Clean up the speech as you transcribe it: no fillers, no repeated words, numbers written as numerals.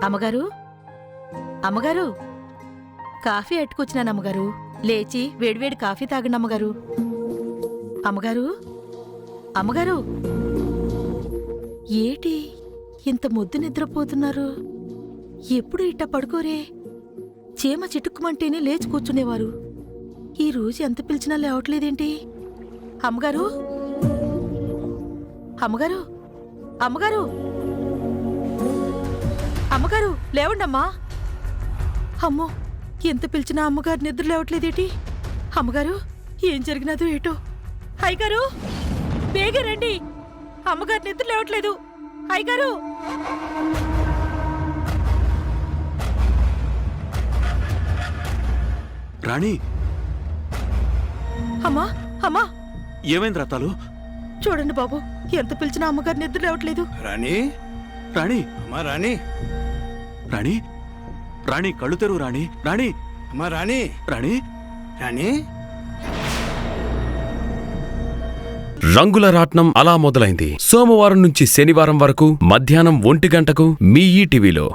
అమ్మగారు, అమ్మగారు, కాఫీ అట్టుకొచ్చినాను అమ్మగారు. లేచి వేడివేడి కాఫీ తాగండి అమ్మగారు. అమ్మగారు, అమ్మగారు, ఏటి ఇంత ముద్దు నిద్రపోతున్నారు? ఎప్పుడు ఇట్ట పడుకోరే? చీమ చిటుక్కుమంటేనే లేచి కూర్చునేవారు. ఈ రోజు ఎంత పిలిచినా లేవట్లేదేంటి? అమ్మగారు, అమ్మగారు, అమ్మగారు, అమ్మగారు, లేవండమ్మా. అమ్మో, ఎంత పిలిచినా అమ్మగారు నిద్ర లేవట్లేదేటి? అమ్మగారు, ఏం జరిగినదో ఏటో. అయ్యగారు, బేగా రండి, అమ్మగారు నిద్ర లేవట్లేదు. అయ్యగారు, రాణి, అమ్మా, అమ్మా, ఏమైంది రతాలు? చూడండి బాబు, ఎంత పిలిచినా అమ్మగారు నిద్ర లేవట్లేదు. రాణి, రాణి, అమ్మా రాణి, రాణి, రాణి, కళ్ళు తెరువు రాణి. రాణి, అమ్మా రాణి, రాణి. రాణి. రంగుల రాట్నం అలా మొదలైంది. సోమవారం నుంచి శనివారం వరకు మధ్యాహ్నం 1 గంటకు మీ ఈటీవీలో.